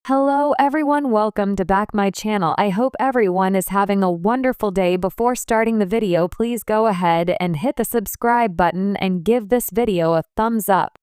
Hello everyone, welcome to back my channel. I hope everyone is having a wonderful day. Before starting the video, please go ahead and hit the subscribe button and give this video a thumbs up.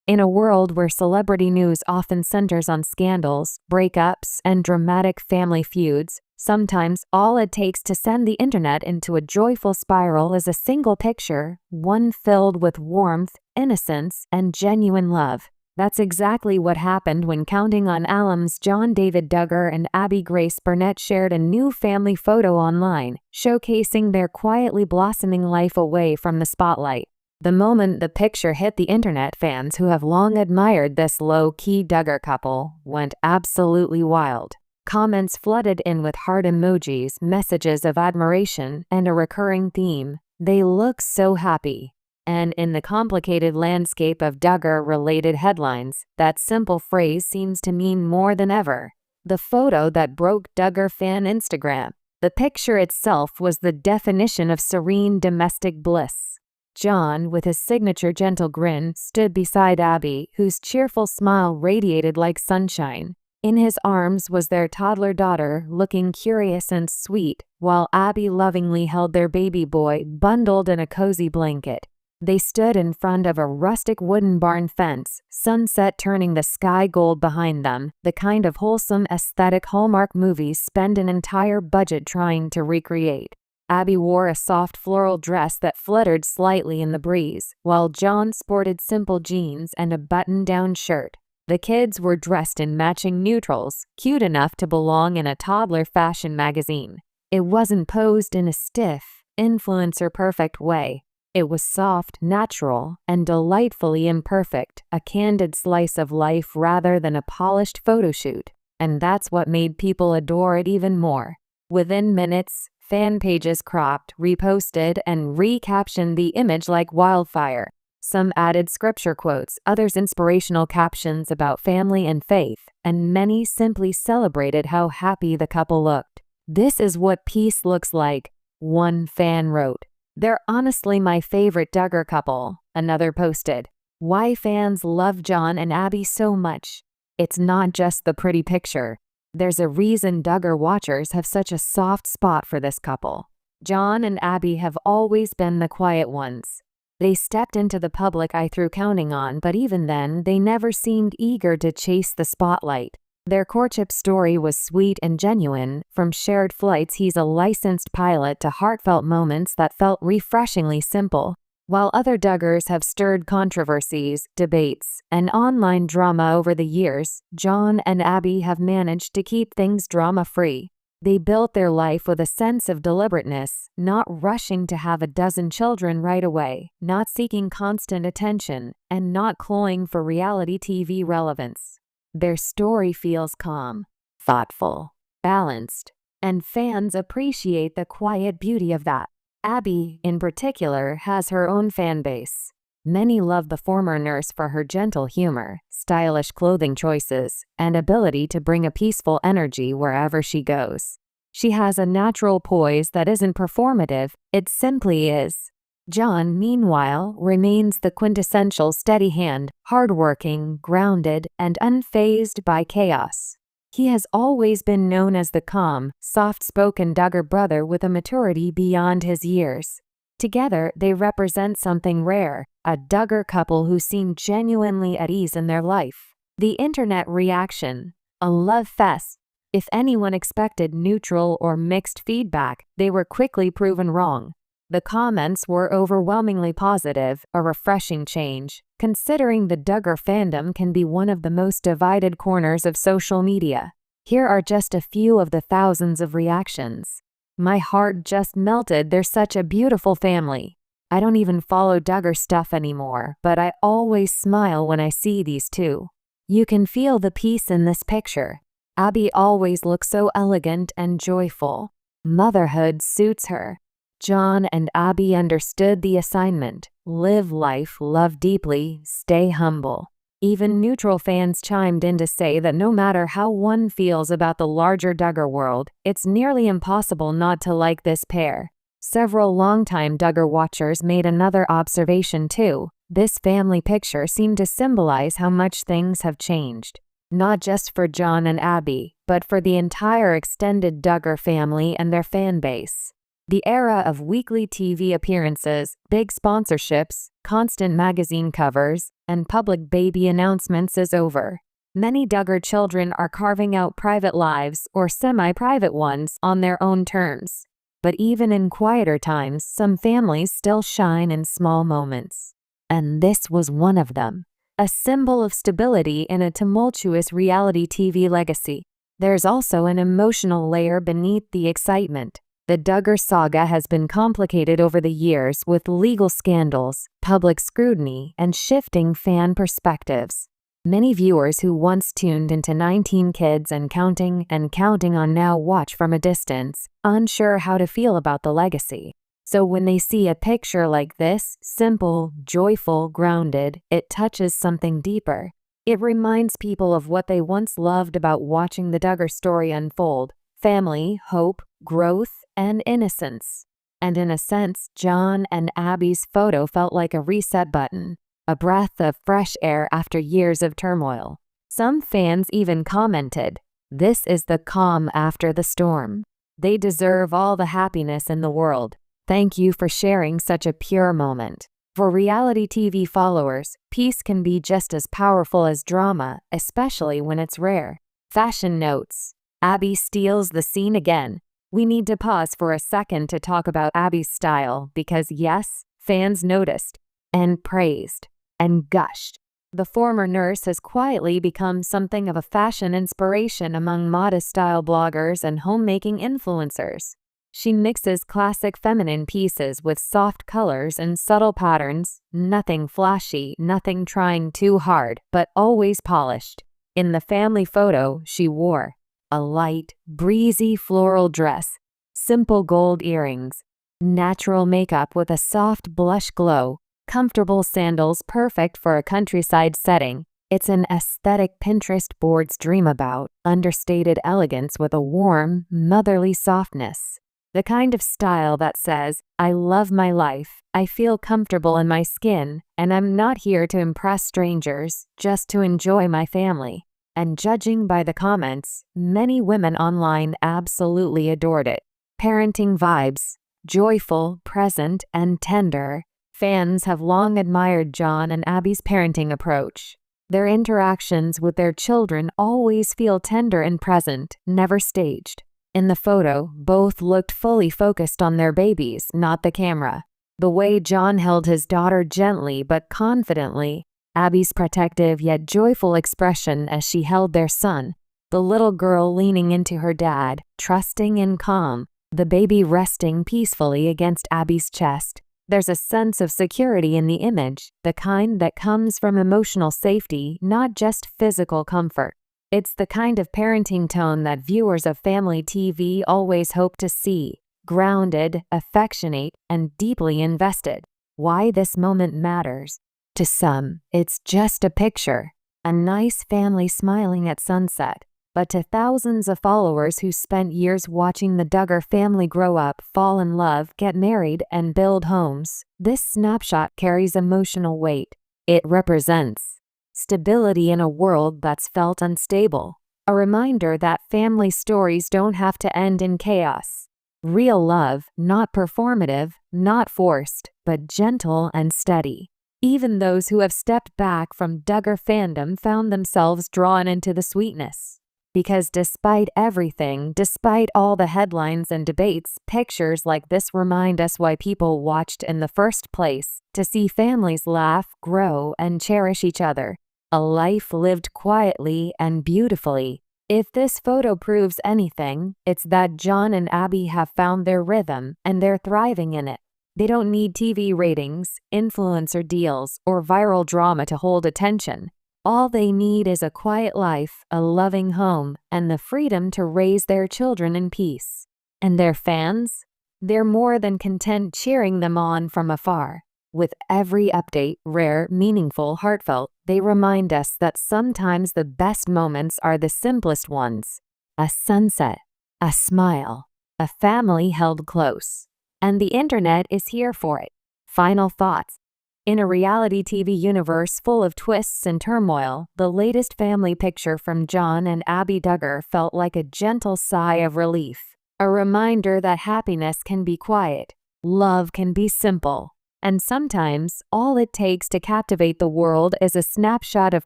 In a world where celebrity news often centers on scandals, breakups, and dramatic family feuds, sometimes all it takes to send the internet into a joyful spiral is a single picture, one filled with warmth, innocence, and genuine love. That's exactly what happened when Counting on Alums John David Duggar and Abbie Grace Burnett shared a new family photo online, showcasing their quietly blossoming life away from the spotlight. The moment the picture hit the internet, fans who have long admired this low-key Duggar couple went absolutely wild. Comments flooded in with heart emojis, messages of admiration, and a recurring theme: "They look so happy." And in the complicated landscape of Duggar-related headlines, that simple phrase seems to mean more than ever. The photo that broke Duggar fan Instagram. The picture itself was the definition of serene domestic bliss. John, with his signature gentle grin, stood beside Abbie, whose cheerful smile radiated like sunshine. In his arms was their toddler daughter, looking curious and sweet, while Abbie lovingly held their baby boy, bundled in a cozy blanket. They stood in front of a rustic wooden barn fence, sunset turning the sky gold behind them, the kind of wholesome aesthetic Hallmark movies spend an entire budget trying to recreate. Abbie wore a soft floral dress that fluttered slightly in the breeze, while John sported simple jeans and a button-down shirt. The kids were dressed in matching neutrals, cute enough to belong in a toddler fashion magazine. It wasn't posed in a stiff, influencer-perfect way. It was soft, natural, and delightfully imperfect, a candid slice of life rather than a polished photo shoot. And that's what made people adore it even more. Within minutes, fan pages cropped, reposted, and recaptioned the image like wildfire. Some added scripture quotes, others inspirational captions about family and faith, and many simply celebrated how happy the couple looked. "This is what peace looks like," one fan wrote. "They're honestly my favorite Duggar couple," another posted. "Why fans love John and Abbie so much? It's not just the pretty picture. There's a reason Duggar watchers have such a soft spot for this couple." John and Abbie have always been the quiet ones. They stepped into the public eye through Counting On, but even then, they never seemed eager to chase the spotlight. Their courtship story was sweet and genuine, from shared flights he's a licensed pilot to heartfelt moments that felt refreshingly simple. While other Duggars have stirred controversies, debates, and online drama over the years, John and Abbie have managed to keep things drama-free. They built their life with a sense of deliberateness, not rushing to have a dozen children right away, not seeking constant attention, and not cloying for reality TV relevance. Their story feels calm, thoughtful, balanced, and fans appreciate the quiet beauty of that. Abbie, in particular, has her own fan base. Many love the former nurse for her gentle humor, stylish clothing choices, and ability to bring a peaceful energy wherever she goes. She has a natural poise that isn't performative, it simply is. John, meanwhile, remains the quintessential steady hand, hardworking, grounded, and unfazed by chaos. He has always been known as the calm, soft-spoken Duggar brother with a maturity beyond his years. Together, they represent something rare, a Duggar couple who seem genuinely at ease in their life. The internet reaction: a love fest. If anyone expected neutral or mixed feedback, they were quickly proven wrong. The comments were overwhelmingly positive, a refreshing change, considering the Duggar fandom can be one of the most divided corners of social media. Here are just a few of the thousands of reactions. "My heart just melted, they're such a beautiful family. I don't even follow Duggar stuff anymore, but I always smile when I see these two. You can feel the peace in this picture. Abbie always looks so elegant and joyful. Motherhood suits her." John and Abbie understood the assignment: live life, love deeply, stay humble. Even neutral fans chimed in to say that no matter how one feels about the larger Duggar world, it's nearly impossible not to like this pair. Several longtime Duggar watchers made another observation too. This family picture seemed to symbolize how much things have changed. not just for John and Abbie, but for the entire extended Duggar family and their fan base. The era of weekly TV appearances, big sponsorships, constant magazine covers, and public baby announcements is over. Many Duggar children are carving out private lives or semi-private ones on their own terms. But even in quieter times, some families still shine in small moments. And this was one of them. A symbol of stability in a tumultuous reality TV legacy. There's also an emotional layer beneath the excitement. The Duggar saga has been complicated over the years with legal scandals, public scrutiny, and shifting fan perspectives. Many viewers who once tuned into 19 Kids and counting on now watch from a distance, unsure how to feel about the legacy. So when they see a picture like this, simple, joyful, grounded, it touches something deeper. It reminds people of what they once loved about watching the Duggar story unfold: family, hope, growth, and innocence. And in a sense, John and Abbie's photo felt like a reset button. A breath of fresh air after years of turmoil. Some fans even commented, "This is the calm after the storm." They deserve all the happiness in the world. Thank you for sharing such a pure moment. For reality TV followers, peace can be just as powerful as drama, especially when it's rare. Fashion notes. Abbie steals the scene again. We need to pause for a second to talk about Abbie's style because yes, fans noticed and praised and gushed. The former nurse has quietly become something of a fashion inspiration among modest-style bloggers and homemaking influencers. She mixes classic feminine pieces with soft colors and subtle patterns, nothing flashy, nothing trying too hard, but always polished. In the family photo, she wore a light, breezy floral dress, simple gold earrings, natural makeup with a soft blush glow, comfortable sandals perfect for a countryside setting. It's an aesthetic Pinterest boards dream about, understated elegance with a warm, motherly softness. The kind of style that says, "I love my life, I feel comfortable in my skin, and I'm not here to impress strangers, just to enjoy my family." And judging by the comments, many women online absolutely adored it. Parenting vibes, joyful, present, and tender. Fans have long admired John and Abbie's parenting approach. Their interactions with their children always feel tender and present, never staged. In the photo, both looked fully focused on their babies, not the camera. The way John held his daughter gently but confidently, Abbie's protective yet joyful expression as she held their son, the little girl leaning into her dad, trusting and calm, the baby resting peacefully against Abbie's chest. There's a sense of security in the image, the kind that comes from emotional safety, not just physical comfort. It's the kind of parenting tone that viewers of family TV always hope to see: grounded, affectionate, and deeply invested. Why this moment matters. To some, it's just a picture, a nice family smiling at sunset. But to thousands of followers who spent years watching the Duggar family grow up, fall in love, get married, and build homes, this snapshot carries emotional weight. It represents stability in a world that's felt unstable. A reminder that family stories don't have to end in chaos. Real love, not performative, not forced, but gentle and steady. Even those who have stepped back from Duggar fandom found themselves drawn into the sweetness. Because despite everything, despite all the headlines and debates, pictures like this remind us why people watched in the first place: to see families laugh, grow, and cherish each other. A life lived quietly and beautifully. If this photo proves anything, it's that John and Abbie have found their rhythm, and they're thriving in it. They don't need TV ratings, influencer deals, or viral drama to hold attention. All they need is a quiet life, a loving home, and the freedom to raise their children in peace. And their fans? They're more than content cheering them on from afar. With every update, rare, meaningful, heartfelt, they remind us that sometimes the best moments are the simplest ones. A sunset, a smile, a family held close. And the internet is here for it. Final thoughts. In a reality TV universe full of twists and turmoil, the latest family picture from John and Abbie Duggar felt like a gentle sigh of relief. A reminder that happiness can be quiet, love can be simple, and sometimes all it takes to captivate the world is a snapshot of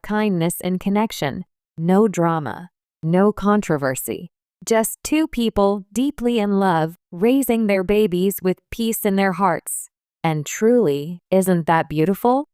kindness and connection. No drama, no controversy. Just two people deeply in love, raising their babies with peace in their hearts. And truly, isn't that beautiful?